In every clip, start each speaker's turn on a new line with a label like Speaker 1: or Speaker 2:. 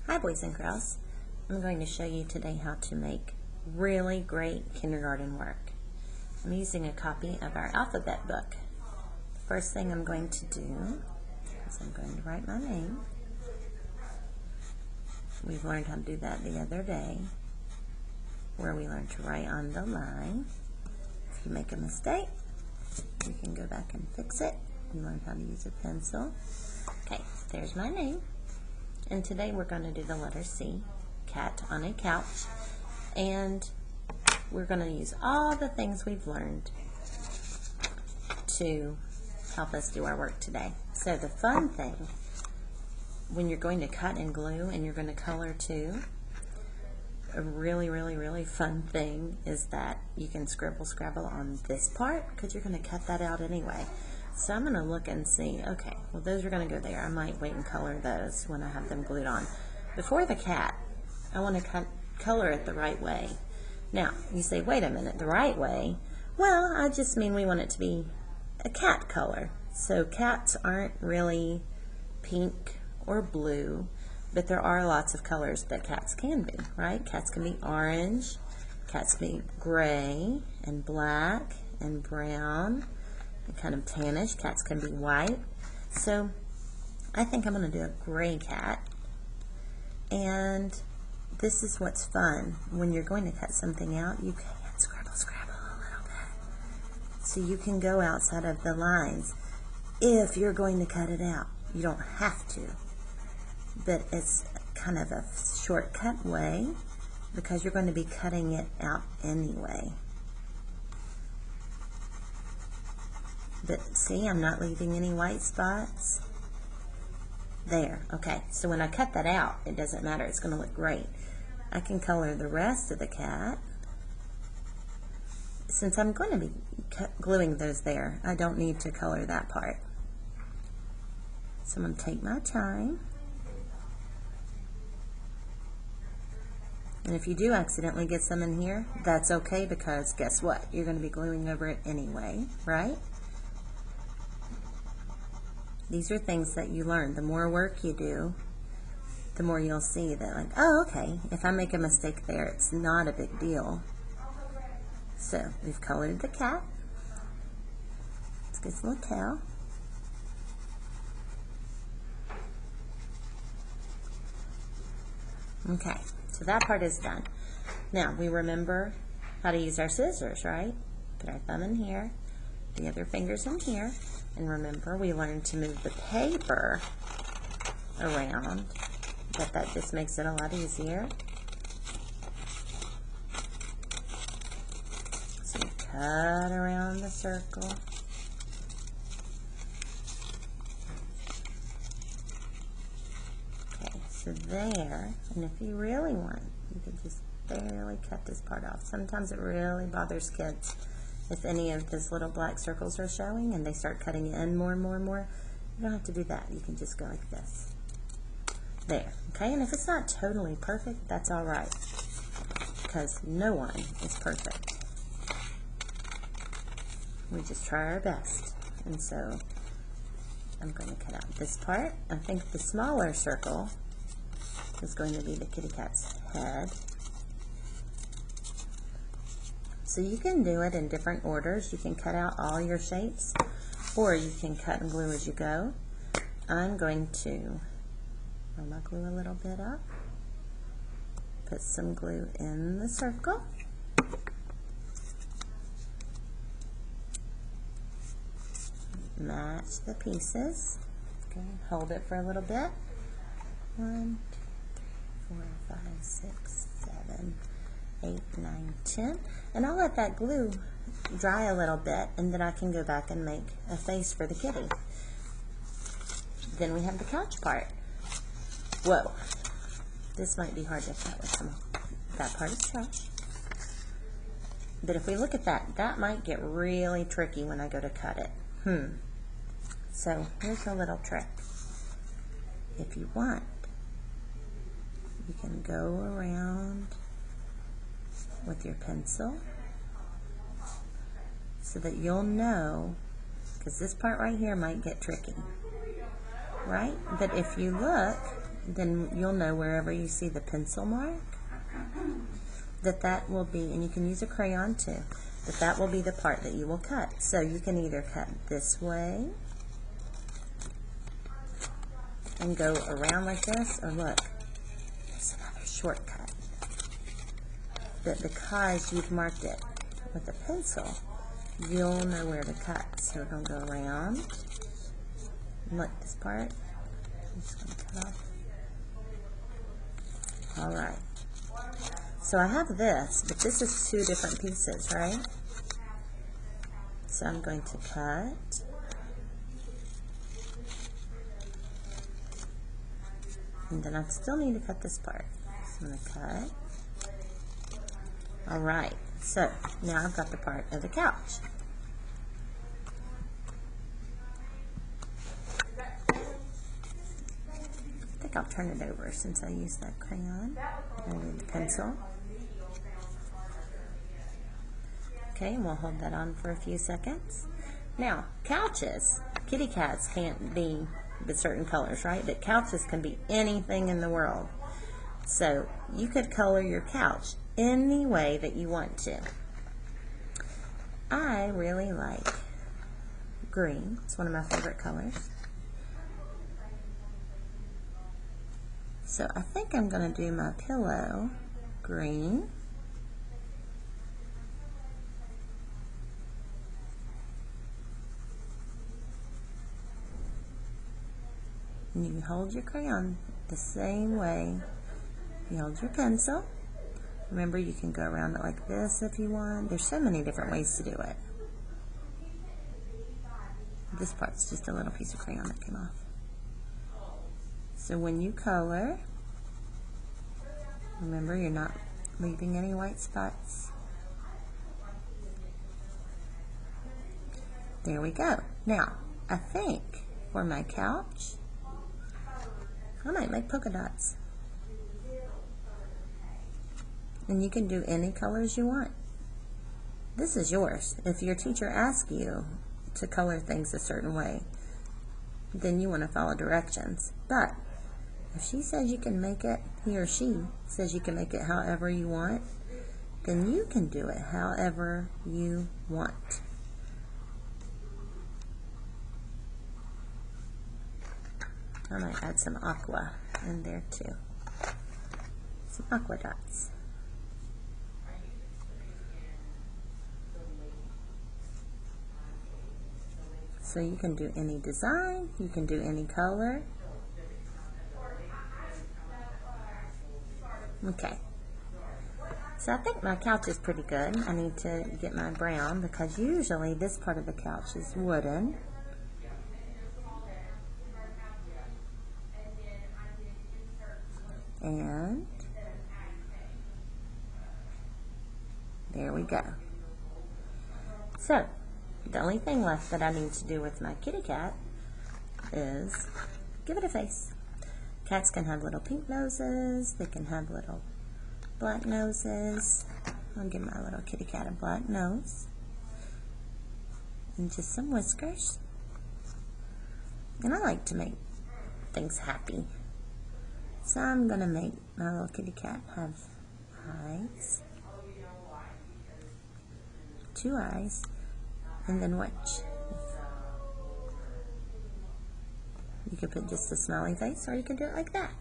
Speaker 1: Hi boys and girls. I'm going to show you today how to make really great kindergarten work. I'm using a copy of our alphabet book. The first thing I'm going to do is I'm going to write my name. We've learned how to do that the other day, where we learned to write on the line. If you make a mistake, you can go back and fix it and learn how to use a pencil. Okay, there's my name. And today we're going to do the letter C, cat on a couch, and we're going to use all the things we've learned to help us do our work today. So the fun thing, when you're going to cut and glue and you're going to color too, a really fun thing is that you can scribble on this part because you're going to cut that out anyway. So I'm going to look and see, okay, well those are going to go there. I might wait and color those when I have them glued on. Before the cat, I want to color it the right way. Now, you say, wait a minute, the right way? Well, I just mean we want it to be a cat color. So cats aren't really pink or blue, but there are lots of colors that cats can be, right? Cats can be orange, cats can be gray and black and brown, kind of tannish. Cats can be white. So I think I'm going to do a gray cat. And this is what's fun. When you're going to cut something out, you can scrabble a little bit. So you can go outside of the lines if you're going to cut it out. You don't have to. But it's kind of a shortcut way because you're going to be cutting it out anyway. But see, I'm not leaving any white spots. There, okay. So when I cut that out, it doesn't matter. It's going to look great. I can color the rest of the cat. Since I'm going to be gluing those there, I don't need to color that part. So I'm going to take my time. And if you do accidentally get some in here, that's okay because guess what? You're going to be gluing over it anyway, right? These are things that you learn. The more work you do, the more you'll see that, like, oh, okay, if I make a mistake there, it's not a big deal. So we've colored the cat. Let's get some little tail. Okay, so that part is done. Now we remember how to use our scissors, right? Put our thumb in here, the other fingers in here. And remember, we learned to move the paper around, but that just makes it a lot easier. So you cut around the circle. Okay, so there, and if you really want, you can just barely cut this part off. Sometimes it really bothers kids. If any of those little black circles are showing and they start cutting in more and more, you don't have to do that. You can just go like this. There, okay? And if it's not totally perfect, that's all right, because no one is perfect. We just try our best. And so I'm going to cut out this part. I think the smaller circle is going to be the kitty cat's head. So you can do it in different orders. You can cut out all your shapes, or you can cut and glue as you go. I'm going to roll my glue a little bit up, put some glue in the circle, match the pieces. Okay, hold it for a little bit. 1, 2, 3, 4, 5, 6, 7, 8, 9, 10, and I'll let that glue dry a little bit, and then I can go back and make a face for the kitty. Then we have the couch part. Whoa, this might be hard to cut with some. That part is trash. But if we look at that, that might get really tricky when I go to cut it. So here's a little trick. If you want, you can go around with your pencil so that you'll know, because this part right here might get tricky, right? But if you look, then you'll know wherever you see the pencil mark that will be, and you can use a crayon too, that will be the part that you will cut. So you can either cut this way and go around like this, or look, there's another shortcut. But because you've marked it with a pencil, you'll know where to cut. So we're going to go around. And look, this part, I'm just going to cut off. Alright. So I have this, but this is two different pieces, right? So I'm going to cut. And then I still need to cut this part. So I'm going to cut. Alright, so now I've got the part of the couch. I think I'll turn it over since I used that crayon. I need the pencil. Okay, and we'll hold that on for a few seconds. Now, couches, kitty cats can't be with certain colors, right? But couches can be anything in the world. So you could color your couch any way that you want to. I really like green. It's one of my favorite colors. So I think I'm going to do my pillow green. And you hold your crayon the same way you hold your pencil. Remember, you can go around it like this if you want. There's so many different ways to do it. This part's just a little piece of crayon that came off. So when you color, remember, you're not leaving any white spots. There we go. Now, I think for my couch, I might make polka dots. And you can do any colors you want. This is yours. If your teacher asks you to color things a certain way, then you want to follow directions. But if she says you can make it, he or she says you can make it however you want, then you can do it however you want. I might add some aqua in there too. Some aqua dots. So you can do any design, you can do any color. Okay. So I think my couch is pretty good. I need to get my brown because usually this part of the couch is wooden. And there we go. So the only thing left that I need to do with my kitty cat is give it a face. Cats can have little pink noses. They can have little black noses. I'll give my little kitty cat a black nose. And just some whiskers. And I like to make things happy. So I'm going to make my little kitty cat have eyes. 2 eyes. And then watch. You could put just a smiley face, or you can do it like that.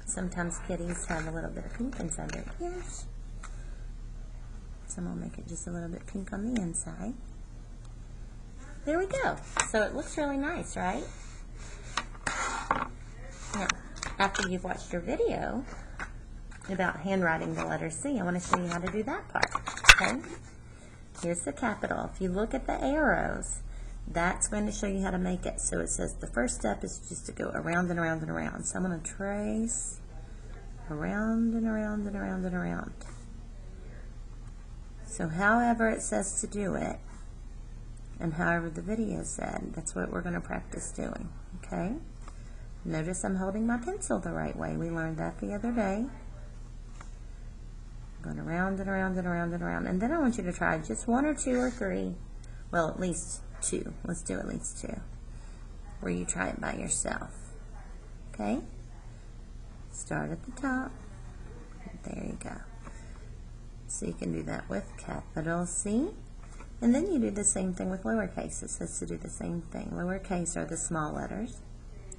Speaker 1: Sometimes kitties have a little bit of pink inside their ears. Some will make it just a little bit pink on the inside. There we go. So it looks really nice, right? Now, after you've watched your video about handwriting the letter C, I want to show you how to do that part. Okay? Here's the capital. If you look at the arrows, that's going to show you how to make it. So it says the first step is just to go around and around and around. So I'm going to trace around and around and around and around. So however it says to do it, and however the video said, that's what we're going to practice doing. Okay? Notice I'm holding my pencil the right way. We learned that the other day. Going around and around and around and around. And then I want you to try just 1 or 2 or 3. Well, at least 2. Let's do at least 2. Where you try it by yourself. Okay? Start at the top. There you go. So you can do that with capital C. And then you do the same thing with lowercase. It says to do the same thing. Lowercase are the small letters.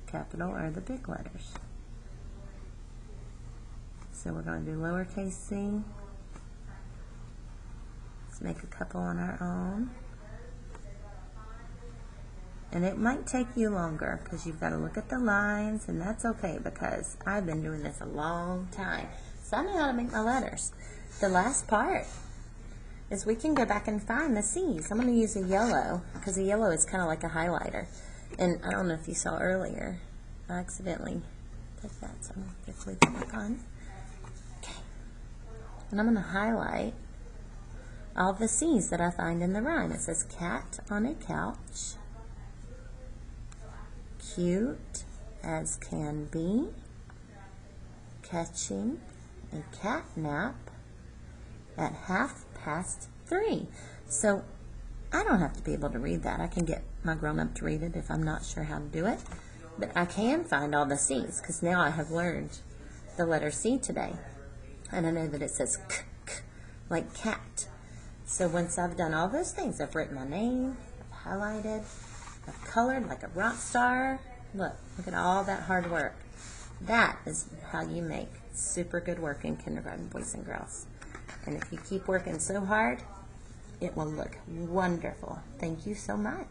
Speaker 1: Capital are the big letters. So we're going to do lowercase c. Let's make a couple on our own. And it might take you longer because you've got to look at the lines, and that's okay because I've been doing this a long time. So I know how to make my letters. The last part is we can go back and find the C's. I'm going to use a yellow because a yellow is kind of like a highlighter. And I don't know if you saw earlier, I accidentally took that, so I'm going to quickly put it on. Okay. And I'm going to highlight all the C's that I find in the rhyme. It says cat on a couch, cute as can be, catching a cat nap at 3:30. So I don't have to be able to read that. I can get my grown-up to read it if I'm not sure how to do it. But I can find all the C's because now I have learned the letter C today. And I know that it says k, k, like cat. So once I've done all those things, I've written my name, I've highlighted, I've colored like a rock star. Look at all that hard work. That is how you make super good work in kindergarten, boys and girls. And if you keep working so hard, it will look wonderful. Thank you so much.